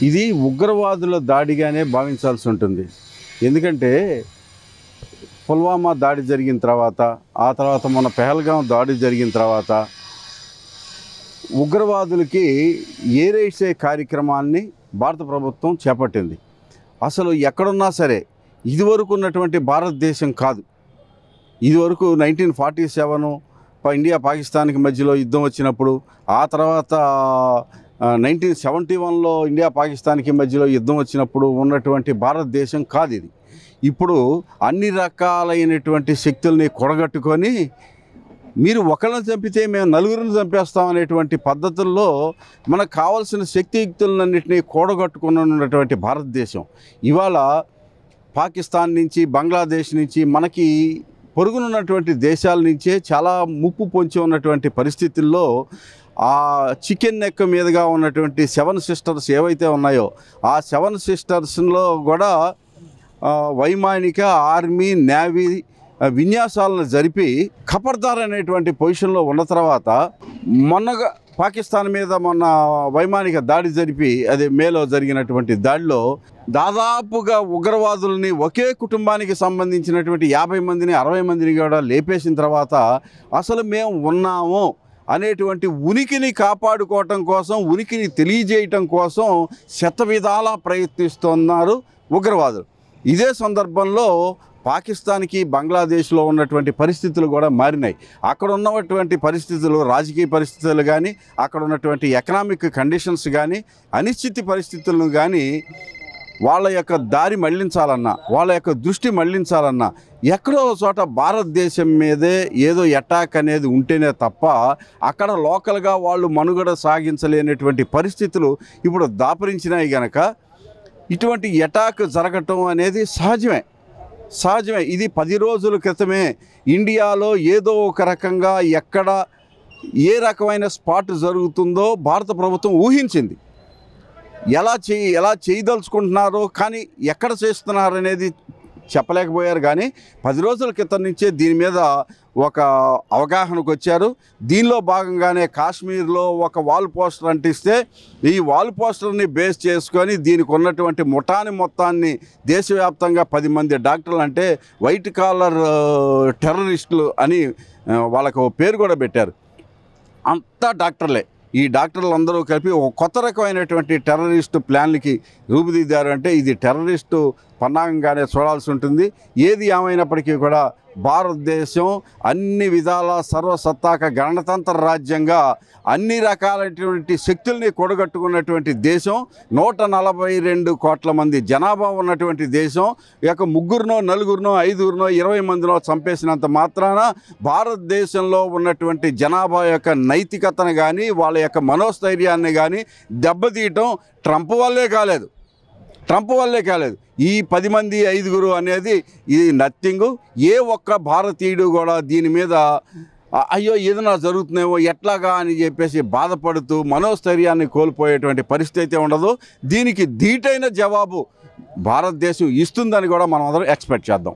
ఇది ఉగ్రవాదుల దాడిగానే భావించాల్సి ఉంటుంది. ఎందుకంటే పుల్వామా దాడి జరిగిన తర్వాత, ఆ తర్వాత మన పెహల్గాం దాడి జరిగిన తర్వాత ఉగ్రవాదులకి ఏరేసే కార్యక్రమాన్ని భారత ప్రభుత్వం చేపట్టింది. అసలు ఎక్కడున్నా సరే ఇదివరకు ఉన్నటువంటి భారతదేశం కాదు. ఇదివరకు 1947 ఇండియా పాకిస్తాన్కి మధ్యలో యుద్ధం వచ్చినప్పుడు, ఆ తర్వాత 1971లో ఇండియా పాకిస్తాన్కి మధ్యలో యుద్ధం వచ్చినప్పుడు ఉన్నటువంటి భారతదేశం కాదు ఇది. ఇప్పుడు అన్ని రకాలైనటువంటి శక్తుల్ని కూడగట్టుకొని మీరు ఒకళ్ళని చంపితే మేము నలుగురిని చంపేస్తామనేటువంటి పద్ధతుల్లో మనకు కావాల్సిన శక్తియుక్తులన్నింటినీ కూడగట్టుకున్నటువంటి భారతదేశం ఇవాళ పాకిస్తాన్ నుంచి, బంగ్లాదేశ్ నుంచి, మనకి పొరుగునున్నటువంటి దేశాల నుంచే చాలా ముప్పు పొంచి ఉన్నటువంటి పరిస్థితుల్లో ఆ చికెన్ నెక్ మీదుగా ఉన్నటువంటి 7 సిస్టర్స్ ఏవైతే ఉన్నాయో ఆ 7 సిస్టర్స్లో కూడా వైమానిక, ఆర్మీ, నేవీ విన్యాసాలను జరిపి ఖబర్దార్ అనేటువంటి పొజిషన్లో ఉన్న తర్వాత మొన్నగా పాకిస్తాన్ మీద మొన్న వైమానిక దాడి జరిపి, అదే మేలో జరిగినటువంటి దాడిలో దాదాపుగా ఉగ్రవాదుల్ని ఒకే కుటుంబానికి సంబంధించినటువంటి 50 మందిని 60 మందిని కూడా లేపేసిన తర్వాత అసలు మేము ఉన్నాము అనేటువంటి ఉనికిని కాపాడుకోవటం కోసం, ఉనికిని తెలియజేయటం కోసం శతవిధాలా ప్రయత్నిస్తున్నారు ఉగ్రవాదులు. ఇదే సందర్భంలో పాకిస్తాన్కి, బంగ్లాదేశ్లో ఉన్నటువంటి పరిస్థితులు కూడా మారినాయి. అక్కడ ఉన్నటువంటి పరిస్థితులు, రాజకీయ పరిస్థితులు కానీ, అక్కడ ఉన్నటువంటి ఎకనామిక్ కండిషన్స్ కానీ, అనిశ్చిత పరిస్థితులను కానీ వాళ్ళ యొక్క దారి మళ్లించాలన్నా, వాళ్ళ యొక్క దృష్టి మళ్లించాలన్నా ఎక్కడో చోట భారతదేశం మీదే ఏదో అటాక్ అనేది ఉంటేనే తప్ప అక్కడ లోకల్గా వాళ్ళు మనుగడ సాగించలేనటువంటి పరిస్థితులు ఇప్పుడు దాపరించినాయి గనక ఇటువంటి అటాక్ జరగటం అనేది సహజమే. ఇది 10 రోజుల క్రితమే ఇండియాలో ఏదో ఒక రకంగా ఎక్కడ ఏ రకమైన స్పాట్ జరుగుతుందో భారత ప్రభుత్వం ఊహించింది. ఎలా చేయదలుచుకుంటున్నారో కానీ ఎక్కడ చేస్తున్నారు అనేది చెప్పలేకపోయారు. కానీ 10 రోజుల క్రితం నుంచే దీని మీద ఒక అవగాహనకు వచ్చారు. దీనిలో భాగంగానే కాశ్మీర్లో ఒక వాల్ పోస్టర్ అంటిస్తే ఈ వాల్ పోస్టర్ని బేస్ చేసుకొని దీనికి ఉన్నటువంటి ముఠాని మొత్తాన్ని దేశవ్యాప్తంగా 10 మంది డాక్టర్లు, అంటే వైట్ కాలర్ టెర్రరిస్టులు అని వాళ్ళకు పేరు కూడా పెట్టారు. అంతా డాక్టర్లే. ఈ డాక్టర్లు అందరూ కలిపి ఒక కొత్త రకమైనటువంటి టెర్రరిస్టు ప్లాన్లకి రూపుదిద్దారు. అంటే ఇది టెర్రరిస్టు పన్నాగంగానే చూడాల్సి ఉంటుంది. ఏది ఏమైనప్పటికీ కూడా భారతదేశం అన్ని విధాల సర్వసత్తాక గణతంత్ర రాజ్యంగా అన్ని రకాలైనటువంటి శక్తుల్ని కూడగట్టుకున్నటువంటి దేశం, 142 కోట్ల మంది జనాభా ఉన్నటువంటి దేశం. ఇక 3, 4, 5, 20 మందినో చంపేసినంత మాత్రాన భారతదేశంలో ఉన్నటువంటి జనాభా యొక్క నైతికతను కానీ, వాళ్ళ యొక్క మనోస్థైర్యాన్ని కానీ దెబ్బతీయటం ట్రంప్ వల్లే కాలేదు. ఈ 10 మంది 5 అనేది ఇది నథింగు. ఏ ఒక్క భారతీయుడు కూడా దీని మీద అయ్యో ఏదైనా జరుగుతుందేమో ఎట్లాగా అని చెప్పేసి బాధపడుతూ మనోస్థైర్యాన్ని కోల్పోయేటువంటి పరిస్థితి అయితే ఉండదు. దీనికి ధీటైన జవాబు భారతదేశం ఇస్తుందని కూడా మనం అందరం ఎక్స్పెక్ట్ చేద్దాం.